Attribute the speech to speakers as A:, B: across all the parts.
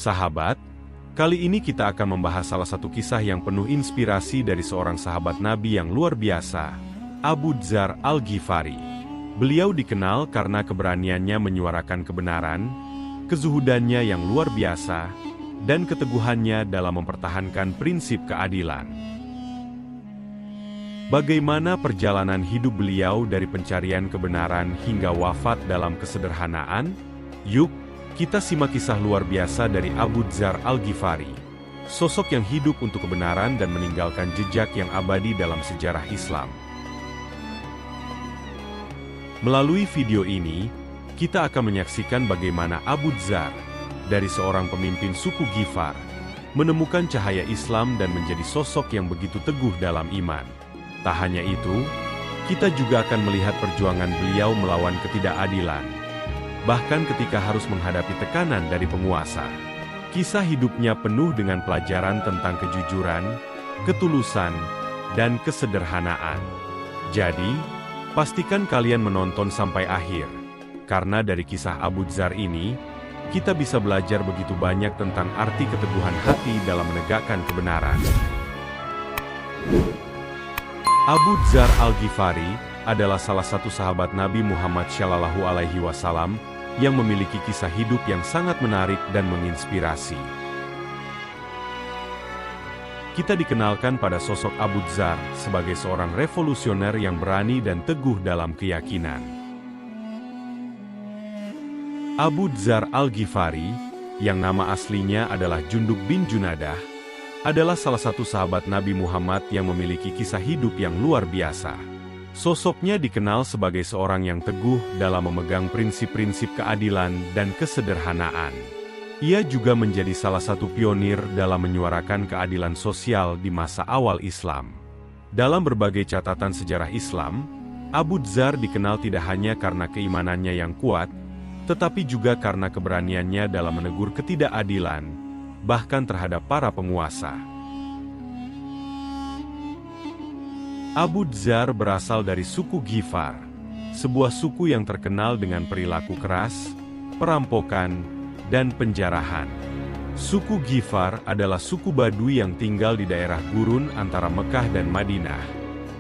A: Sahabat, kali ini kita akan membahas salah satu kisah yang penuh inspirasi dari seorang sahabat Nabi yang luar biasa, Abu Dzar Al-Ghifari. Beliau dikenal karena keberaniannya menyuarakan kebenaran, kezuhudannya yang luar biasa, dan keteguhannya dalam mempertahankan prinsip keadilan. Bagaimana perjalanan hidup beliau dari pencarian kebenaran hingga wafat dalam kesederhanaan? Yuk, kita simak kisah luar biasa dari Abu Dzar Al-Ghifari, sosok yang hidup untuk kebenaran dan meninggalkan jejak yang abadi dalam sejarah Islam. Melalui video ini, kita akan menyaksikan bagaimana Abu Dzar, dari seorang pemimpin suku Ghifar, menemukan cahaya Islam dan menjadi sosok yang begitu teguh dalam iman. Tak hanya itu, kita juga akan melihat perjuangan beliau melawan ketidakadilan, bahkan ketika harus menghadapi tekanan dari penguasa. Kisah hidupnya penuh dengan pelajaran tentang kejujuran, ketulusan, dan kesederhanaan. Jadi, pastikan kalian menonton sampai akhir, karena dari kisah Abu Dzar ini, kita bisa belajar begitu banyak tentang arti keteguhan hati dalam menegakkan kebenaran. Abu Dzar Al-Ghifari adalah salah satu sahabat Nabi Muhammad SAW yang memiliki kisah hidup yang sangat menarik dan menginspirasi. Kita dikenalkan pada sosok Abu Dzar sebagai seorang revolusioner yang berani dan teguh dalam keyakinan. Abu Dzar Al-Ghifari, yang nama aslinya adalah Jundub bin Junadah, adalah salah satu sahabat Nabi Muhammad yang memiliki kisah hidup yang luar biasa. Sosoknya dikenal sebagai seorang yang teguh dalam memegang prinsip-prinsip keadilan dan kesederhanaan. Ia juga menjadi salah satu pionir dalam menyuarakan keadilan sosial di masa awal Islam. Dalam berbagai catatan sejarah Islam, Abu Dzar dikenal tidak hanya karena keimanannya yang kuat, tetapi juga karena keberaniannya dalam menegur ketidakadilan, bahkan terhadap para penguasa. Abu Dzar berasal dari suku Ghifar, sebuah suku yang terkenal dengan perilaku keras, perampokan, dan penjarahan. Suku Ghifar adalah suku Badui yang tinggal di daerah gurun antara Mekah dan Madinah,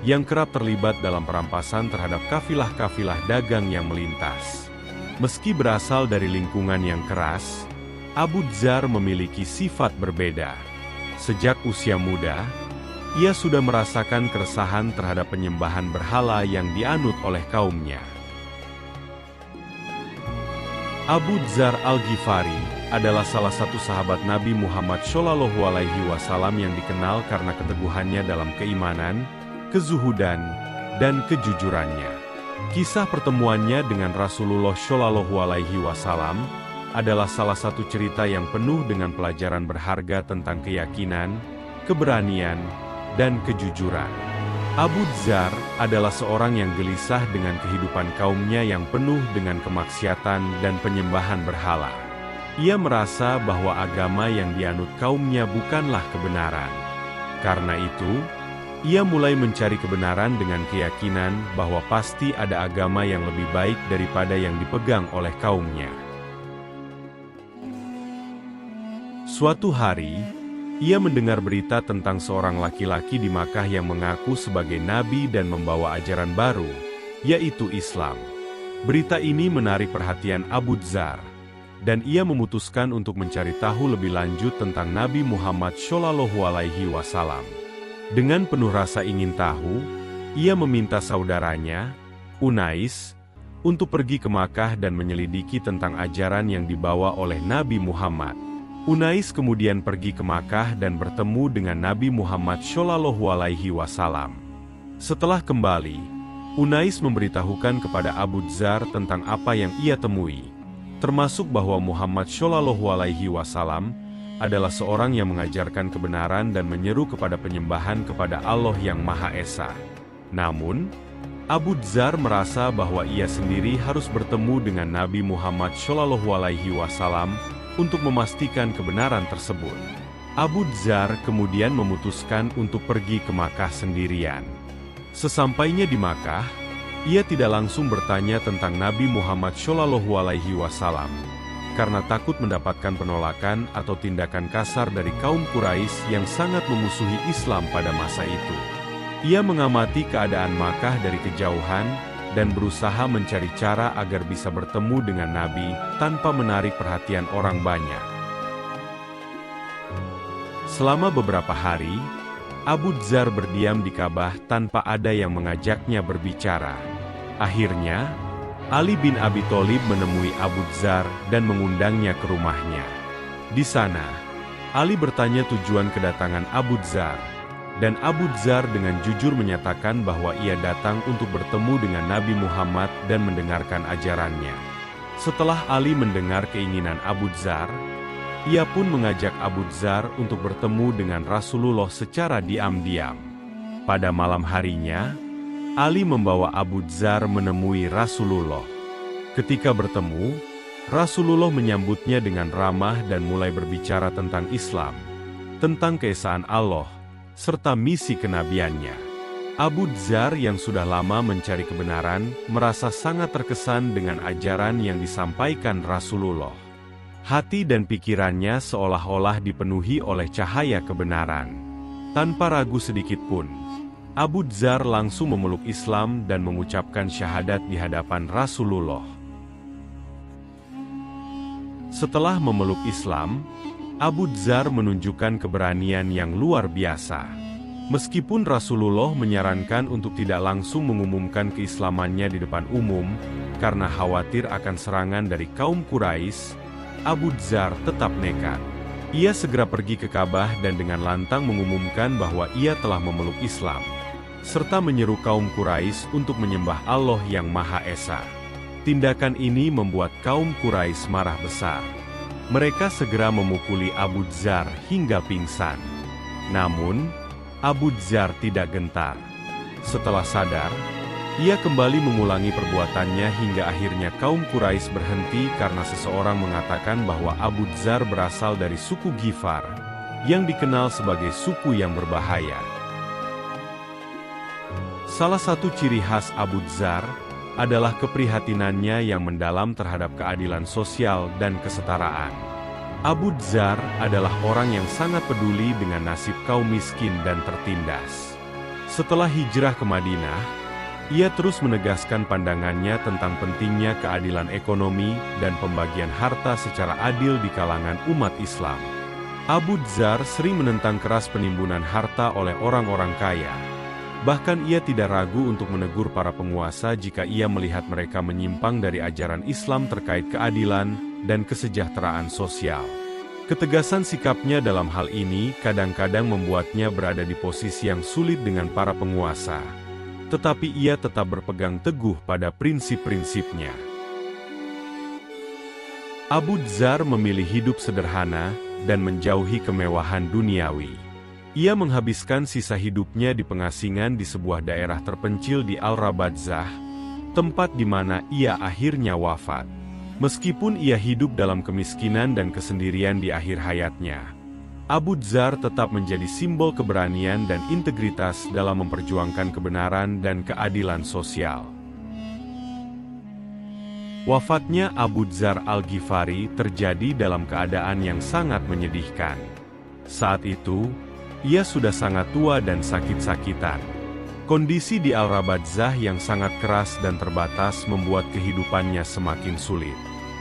A: yang kerap terlibat dalam perampasan terhadap kafilah-kafilah dagang yang melintas. Meski berasal dari lingkungan yang keras, Abu Dzar memiliki sifat berbeda. Sejak usia muda, ia sudah merasakan keresahan terhadap penyembahan berhala yang dianut oleh kaumnya. Abu Dzar Al-Ghifari adalah salah satu sahabat Nabi Muhammad SAW yang dikenal karena keteguhannya dalam keimanan, kezuhudan, dan kejujurannya. Kisah pertemuannya dengan Rasulullah SAW adalah salah satu cerita yang penuh dengan pelajaran berharga tentang keyakinan, keberanian, dan kejujuran. Abu Dzar adalah seorang yang gelisah dengan kehidupan kaumnya yang penuh dengan kemaksiatan dan penyembahan berhala. Ia merasa bahwa agama yang dianut kaumnya bukanlah kebenaran. Karena itu, ia mulai mencari kebenaran dengan keyakinan bahwa pasti ada agama yang lebih baik daripada yang dipegang oleh kaumnya. Suatu hari, ia mendengar berita tentang seorang laki-laki di Makkah yang mengaku sebagai nabi dan membawa ajaran baru, yaitu Islam. Berita ini menarik perhatian Abu Dzar, dan ia memutuskan untuk mencari tahu lebih lanjut tentang Nabi Muhammad SAW. Dengan penuh rasa ingin tahu, ia meminta saudaranya, Unais, untuk pergi ke Makkah dan menyelidiki tentang ajaran yang dibawa oleh Nabi Muhammad. Unais kemudian pergi ke Makkah dan bertemu dengan Nabi Muhammad SAW. Setelah kembali, Unais memberitahukan kepada Abu Dzar tentang apa yang ia temui, termasuk bahwa Muhammad SAW adalah seorang yang mengajarkan kebenaran dan menyeru kepada penyembahan kepada Allah yang Maha Esa. Namun, Abu Dzar merasa bahwa ia sendiri harus bertemu dengan Nabi Muhammad SAW untuk memastikan kebenaran tersebut. Abu Dzar kemudian memutuskan untuk pergi ke Makkah sendirian. Sesampainya di Makkah, ia tidak langsung bertanya tentang Nabi Muhammad SAW. karena takut mendapatkan penolakan atau tindakan kasar dari kaum Quraisy yang sangat memusuhi Islam pada masa itu. Ia mengamati keadaan Makkah dari kejauhan dan berusaha mencari cara agar bisa bertemu dengan Nabi tanpa menarik perhatian orang banyak. Selama beberapa hari, Abu Dzar berdiam di Ka'bah tanpa ada yang mengajaknya berbicara. Akhirnya, Ali bin Abi Thalib menemui Abu Dzar dan mengundangnya ke rumahnya. Di sana, Ali bertanya tujuan kedatangan Abu Dzar, dan Abu Dzar dengan jujur menyatakan bahwa ia datang untuk bertemu dengan Nabi Muhammad dan mendengarkan ajarannya. Setelah Ali mendengar keinginan Abu Dzar, ia pun mengajak Abu Dzar untuk bertemu dengan Rasulullah secara diam-diam. Pada malam harinya, Ali membawa Abu Dzar menemui Rasulullah. Ketika bertemu, Rasulullah menyambutnya dengan ramah dan mulai berbicara tentang Islam, tentang keesaan Allah, serta misi kenabiannya. Abu Dzar yang sudah lama mencari kebenaran, merasa sangat terkesan dengan ajaran yang disampaikan Rasulullah. Hati dan pikirannya seolah-olah dipenuhi oleh cahaya kebenaran. Tanpa ragu sedikit pun, Abu Dzar langsung memeluk Islam dan mengucapkan syahadat di hadapan Rasulullah. Setelah memeluk Islam, Abu Dzar menunjukkan keberanian yang luar biasa. Meskipun Rasulullah menyarankan untuk tidak langsung mengumumkan keislamannya di depan umum, karena khawatir akan serangan dari kaum Quraisy, Abu Dzar tetap nekat. Ia segera pergi ke Ka'bah dan dengan lantang mengumumkan bahwa ia telah memeluk Islam, serta menyeru kaum Quraisy untuk menyembah Allah yang Maha Esa. Tindakan ini membuat kaum Quraisy marah besar. Mereka segera memukuli Abu Dzar hingga pingsan. Namun, Abu Dzar tidak gentar. Setelah sadar, ia kembali mengulangi perbuatannya hingga akhirnya kaum Quraisy berhenti karena seseorang mengatakan bahwa Abu Dzar berasal dari suku Ghifar, yang dikenal sebagai suku yang berbahaya. Salah satu ciri khas Abu Dzar adalah keprihatinannya yang mendalam terhadap keadilan sosial dan kesetaraan. Abu Dzar adalah orang yang sangat peduli dengan nasib kaum miskin dan tertindas. Setelah hijrah ke Madinah, ia terus menegaskan pandangannya tentang pentingnya keadilan ekonomi dan pembagian harta secara adil di kalangan umat Islam. Abu Dzar sering menentang keras penimbunan harta oleh orang-orang kaya. Bahkan ia tidak ragu untuk menegur para penguasa jika ia melihat mereka menyimpang dari ajaran Islam terkait keadilan dan kesejahteraan sosial. Ketegasan sikapnya dalam hal ini kadang-kadang membuatnya berada di posisi yang sulit dengan para penguasa. Tetapi ia tetap berpegang teguh pada prinsip-prinsipnya. Abu Dzar memilih hidup sederhana dan menjauhi kemewahan duniawi. Ia menghabiskan sisa hidupnya di pengasingan di sebuah daerah terpencil di Al-Rabadzah, tempat di mana ia akhirnya wafat. Meskipun ia hidup dalam kemiskinan dan kesendirian di akhir hayatnya, Abu Dzar tetap menjadi simbol keberanian dan integritas dalam memperjuangkan kebenaran dan keadilan sosial. Wafatnya Abu Dzar Al-Ghifari terjadi dalam keadaan yang sangat menyedihkan. Saat itu, ia sudah sangat tua dan sakit-sakitan. Kondisi di Al-Rabadzah yang sangat keras dan terbatas membuat kehidupannya semakin sulit.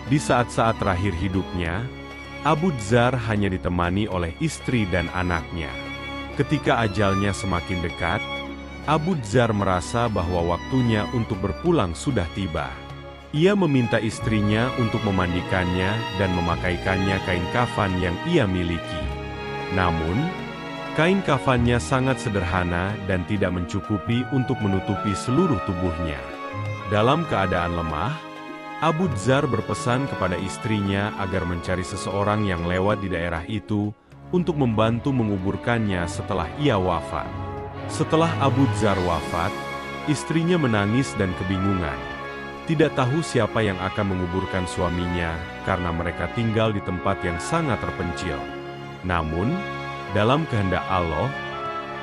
A: Di saat-saat terakhir hidupnya, Abu Dzar hanya ditemani oleh istri dan anaknya. Ketika ajalnya semakin dekat, Abu Dzar merasa bahwa waktunya untuk berpulang sudah tiba. Ia meminta istrinya untuk memandikannya dan memakaikannya kain kafan yang ia miliki. Namun, kain kafannya sangat sederhana dan tidak mencukupi untuk menutupi seluruh tubuhnya. Dalam keadaan lemah, Abu Dzar berpesan kepada istrinya agar mencari seseorang yang lewat di daerah itu untuk membantu menguburkannya setelah ia wafat. Setelah Abu Dzar wafat, istrinya menangis dan kebingungan. Tidak tahu siapa yang akan menguburkan suaminya karena mereka tinggal di tempat yang sangat terpencil. Namun, dalam kehendak Allah,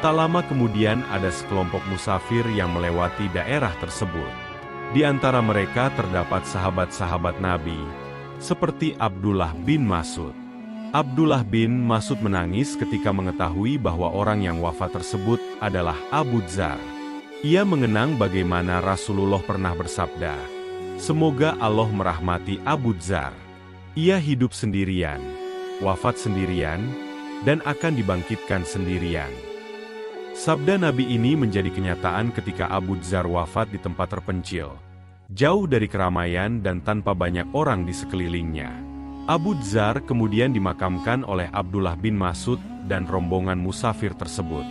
A: tak lama kemudian ada sekelompok musafir yang melewati daerah tersebut. Di antara mereka terdapat sahabat-sahabat Nabi, seperti Abdullah bin Mas'ud. Abdullah bin Mas'ud menangis ketika mengetahui bahwa orang yang wafat tersebut adalah Abu Dzar. Ia mengenang bagaimana Rasulullah pernah bersabda, "Semoga Allah merahmati Abu Dzar. Ia hidup sendirian, wafat sendirian, dan akan dibangkitkan sendirian." Sabda Nabi ini menjadi kenyataan ketika Abu Dzar wafat di tempat terpencil, jauh dari keramaian dan tanpa banyak orang di sekelilingnya. Abu Dzar kemudian dimakamkan oleh Abdullah bin Mas'ud dan rombongan musafir tersebut.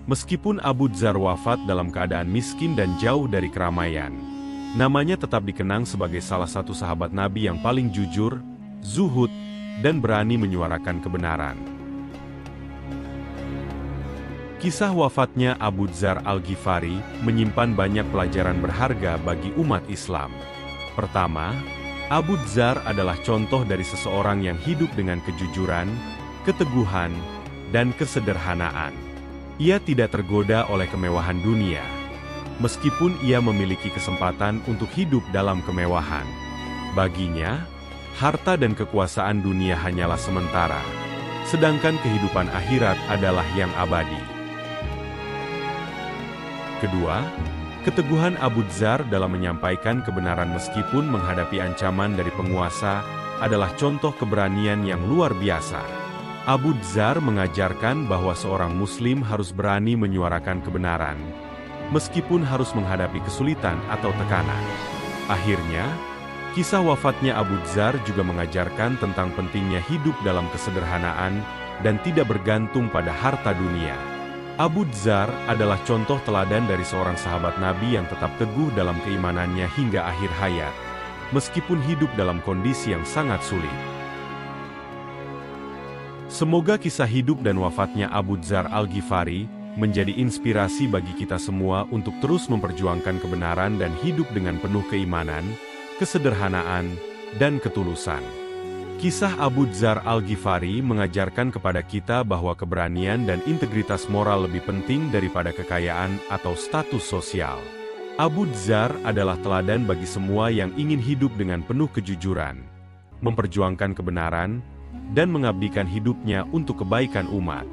A: Meskipun Abu Dzar wafat dalam keadaan miskin dan jauh dari keramaian, namanya tetap dikenang sebagai salah satu sahabat Nabi yang paling jujur, zuhud, dan berani menyuarakan kebenaran. Kisah wafatnya Abu Dzar Al-Ghifari menyimpan banyak pelajaran berharga bagi umat Islam. Pertama, Abu Dzar adalah contoh dari seseorang yang hidup dengan kejujuran, keteguhan, dan kesederhanaan. Ia tidak tergoda oleh kemewahan dunia, meskipun ia memiliki kesempatan untuk hidup dalam kemewahan. Baginya, harta dan kekuasaan dunia hanyalah sementara, sedangkan kehidupan akhirat adalah yang abadi. Kedua, keteguhan Abu Dzar dalam menyampaikan kebenaran meskipun menghadapi ancaman dari penguasa adalah contoh keberanian yang luar biasa. Abu Dzar mengajarkan bahwa seorang Muslim harus berani menyuarakan kebenaran, meskipun harus menghadapi kesulitan atau tekanan. Akhirnya, kisah wafatnya Abu Dzar juga mengajarkan tentang pentingnya hidup dalam kesederhanaan dan tidak bergantung pada harta dunia. Abu Dzar adalah contoh teladan dari seorang sahabat Nabi yang tetap teguh dalam keimanannya hingga akhir hayat, meskipun hidup dalam kondisi yang sangat sulit. Semoga kisah hidup dan wafatnya Abu Dzar Al-Ghifari menjadi inspirasi bagi kita semua untuk terus memperjuangkan kebenaran dan hidup dengan penuh keimanan, kesederhanaan, dan ketulusan. Kisah Abu Dzar Al-Ghifari mengajarkan kepada kita bahwa keberanian dan integritas moral lebih penting daripada kekayaan atau status sosial. Abu Dzar adalah teladan bagi semua yang ingin hidup dengan penuh kejujuran, memperjuangkan kebenaran, dan mengabdikan hidupnya untuk kebaikan umat.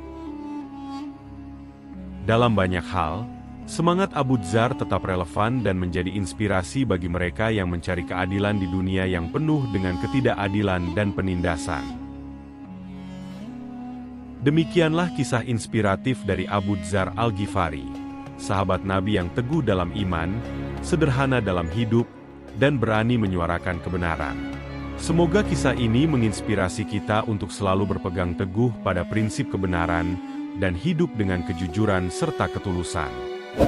A: Dalam banyak hal, semangat Abu Dzar tetap relevan dan menjadi inspirasi bagi mereka yang mencari keadilan di dunia yang penuh dengan ketidakadilan dan penindasan. Demikianlah kisah inspiratif dari Abu Dzar Al-Ghifari, sahabat Nabi yang teguh dalam iman, sederhana dalam hidup, dan berani menyuarakan kebenaran. Semoga kisah ini menginspirasi kita untuk selalu berpegang teguh pada prinsip kebenaran dan hidup dengan kejujuran serta ketulusan.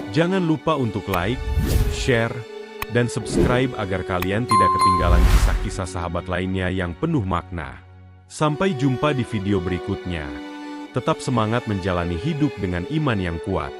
A: Jangan lupa untuk like, share, dan subscribe agar kalian tidak ketinggalan kisah-kisah sahabat lainnya yang penuh makna. Sampai jumpa di video berikutnya. Tetap semangat menjalani hidup dengan iman yang kuat.